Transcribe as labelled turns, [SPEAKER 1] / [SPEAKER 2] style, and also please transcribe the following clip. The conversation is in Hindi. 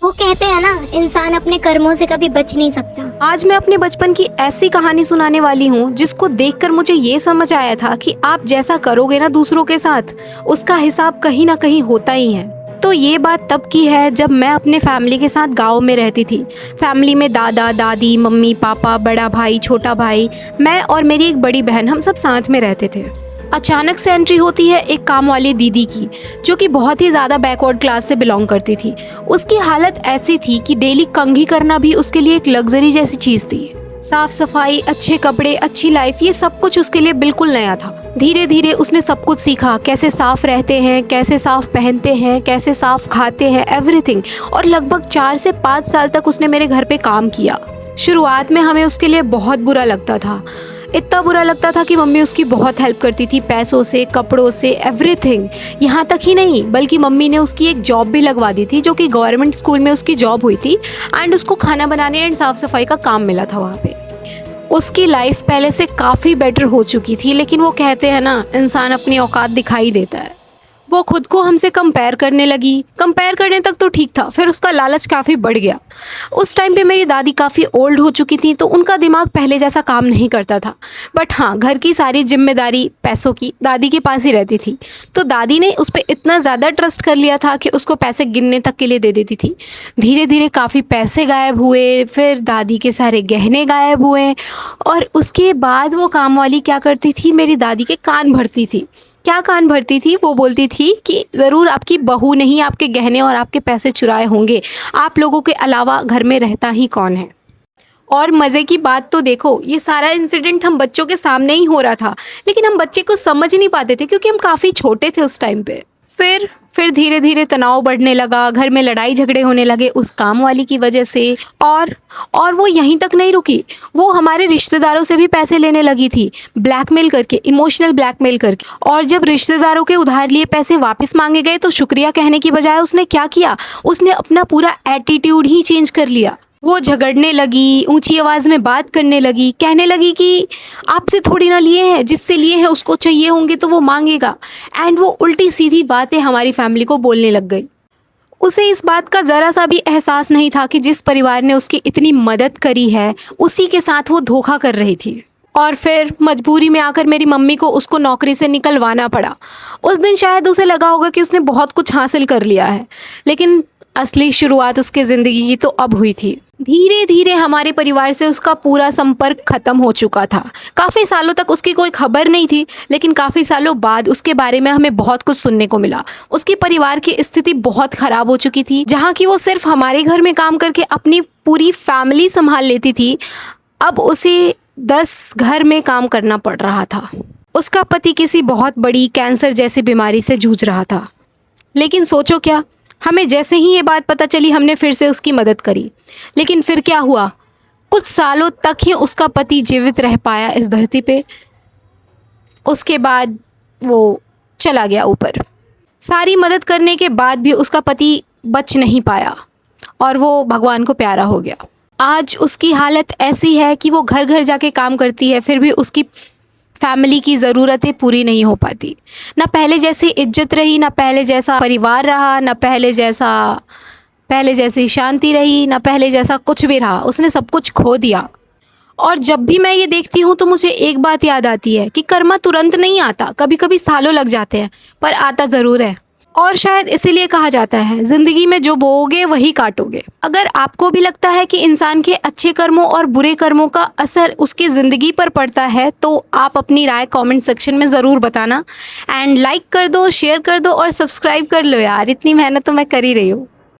[SPEAKER 1] वो कहते हैं ना, इंसान अपने कर्मों से कभी बच नहीं सकता।
[SPEAKER 2] आज मैं अपने बचपन की ऐसी कहानी सुनाने वाली हूँ जिसको देखकर मुझे ये समझ आया था कि आप जैसा करोगे ना दूसरों के साथ, उसका हिसाब कहीं ना कहीं होता ही है। तो ये बात तब की है जब मैं अपने फैमिली के साथ गांव में रहती थी। फैमिली में दादा दादी, मम्मी पापा, बड़ा भाई, छोटा भाई, मैं और मेरी एक बड़ी बहन, हम सब साथ में रहते थे। अचानक से एंट्री होती है एक काम वाली दीदी की, जो कि बहुत ही ज़्यादा बैकवर्ड क्लास से बिलोंग करती थी। उसकी हालत ऐसी थी कि डेली कंघी करना भी उसके लिए एक लग्जरी जैसी चीज़ थी। साफ सफाई, अच्छे कपड़े, अच्छी लाइफ, ये सब कुछ उसके लिए बिल्कुल नया था। धीरे धीरे उसने सब कुछ सीखा, कैसे साफ रहते हैं, कैसे साफ पहनते हैं, कैसे साफ खाते हैं, एवरीथिंग। और लगभग 4 से 5 साल तक उसने मेरे घर पे काम किया। शुरुआत में हमें उसके लिए बहुत बुरा लगता था, इतना बुरा लगता था कि मम्मी उसकी बहुत हेल्प करती थी, पैसों से, कपड़ों से, एवरीथिंग। यहाँ तक ही नहीं, बल्कि मम्मी ने उसकी एक जॉब भी लगवा दी थी, जो कि गवर्नमेंट स्कूल में उसकी जॉब हुई थी। एंड उसको खाना बनाने एंड साफ सफाई का काम मिला था वहाँ पे। उसकी लाइफ पहले से काफ़ी बेटर हो चुकी थी, लेकिन वो कहते हैं ना, इंसान अपनी औकात दिखाई देता है। वो खुद को हमसे कंपेयर करने लगी। कंपेयर करने तक तो ठीक था, फिर उसका लालच काफ़ी बढ़ गया। उस टाइम पे मेरी दादी काफ़ी ओल्ड हो चुकी थी, तो उनका दिमाग पहले जैसा काम नहीं करता था। बट हाँ, घर की सारी जिम्मेदारी पैसों की दादी के पास ही रहती थी। तो दादी ने उस पर इतना ज़्यादा ट्रस्ट कर लिया था कि उसको पैसे गिनने तक के लिए दे देती थी। धीरे धीरे काफ़ी पैसे गायब हुए, फिर दादी के सारे गहने गायब हुए। और उसके बाद वो काम वाली क्या करती थी, मेरी दादी के कान भरती थी। क्या कान भरती थी? वो बोलती थी कि ज़रूर आपकी बहू ने ही आपके गहने और आपके पैसे चुराए होंगे, आप लोगों के अलावा घर में रहता ही कौन है। और मज़े की बात तो देखो, ये सारा इंसिडेंट हम बच्चों के सामने ही हो रहा था, लेकिन हम बच्चे को समझ नहीं पाते थे क्योंकि हम काफ़ी छोटे थे उस टाइम पे। फिर धीरे धीरे तनाव बढ़ने लगा, घर में लड़ाई झगड़े होने लगे उस काम वाली की वजह से। और वो यहीं तक नहीं रुकी, वो हमारे रिश्तेदारों से भी पैसे लेने लगी थी, ब्लैकमेल करके, इमोशनल ब्लैकमेल करके। और जब रिश्तेदारों के उधार लिए पैसे वापस मांगे गए तो शुक्रिया कहने की बजाय उसने क्या किया, उसने अपना पूरा एटीट्यूड ही चेंज कर लिया। वो झगड़ने लगी, ऊंची आवाज़ में बात करने लगी, कहने लगी कि आपसे थोड़ी ना लिए हैं, जिससे लिए हैं उसको चाहिए होंगे तो वो मांगेगा। एंड वो उल्टी सीधी बातें हमारी फैमिली को बोलने लग गई। उसे इस बात का ज़रा सा भी एहसास नहीं था कि जिस परिवार ने उसकी इतनी मदद करी है, उसी के साथ वो धोखा कर रही थी। और फिर मजबूरी में आकर मेरी मम्मी को उसको नौकरी से निकलवाना पड़ा। उस दिन शायद उसे लगा होगा कि उसने बहुत कुछ हासिल कर लिया है, लेकिन असली शुरुआत उसके ज़िंदगी की तो अब हुई थी। धीरे धीरे हमारे परिवार से उसका पूरा संपर्क खत्म हो चुका था। काफ़ी सालों तक उसकी कोई खबर नहीं थी, लेकिन काफ़ी सालों बाद उसके बारे में हमें बहुत कुछ सुनने को मिला। उसके परिवार की स्थिति बहुत ख़राब हो चुकी थी। जहाँ की वो सिर्फ हमारे घर में काम करके अपनी पूरी फैमिली संभाल लेती थी, अब उसे 10 घर में काम करना पड़ रहा था। उसका पति किसी बहुत बड़ी कैंसर जैसी बीमारी से जूझ रहा था। लेकिन सोचो क्या, हमें जैसे ही ये बात पता चली, हमने फिर से उसकी मदद करी। लेकिन फिर क्या हुआ, कुछ सालों तक ही उसका पति जीवित रह पाया इस धरती पे। उसके बाद वो चला गया ऊपर। सारी मदद करने के बाद भी उसका पति बच नहीं पाया और वो भगवान को प्यारा हो गया। आज उसकी हालत ऐसी है कि वो घर घर जाके काम करती है, फिर भी उसकी फैमिली की ज़रूरतें पूरी नहीं हो पाती। ना पहले जैसी इज्जत रही, ना पहले जैसा परिवार रहा, ना पहले जैसी शांति रही, ना पहले जैसा कुछ भी रहा। उसने सब कुछ खो दिया। और जब भी मैं ये देखती हूँ तो मुझे एक बात याद आती है कि कर्मा तुरंत नहीं आता, कभी कभी सालों लग जाते हैं, पर आता ज़रूर है। और शायद इसीलिए कहा जाता है, ज़िंदगी में जो बोओगे वही काटोगे। अगर आपको भी लगता है कि इंसान के अच्छे कर्मों और बुरे कर्मों का असर उसकी ज़िंदगी पर पड़ता है, तो आप अपनी राय कमेंट सेक्शन में ज़रूर बताना। एंड लाइक कर दो, शेयर कर दो और सब्सक्राइब कर लो यार, इतनी मेहनत तो मैं कर ही रही हूँ।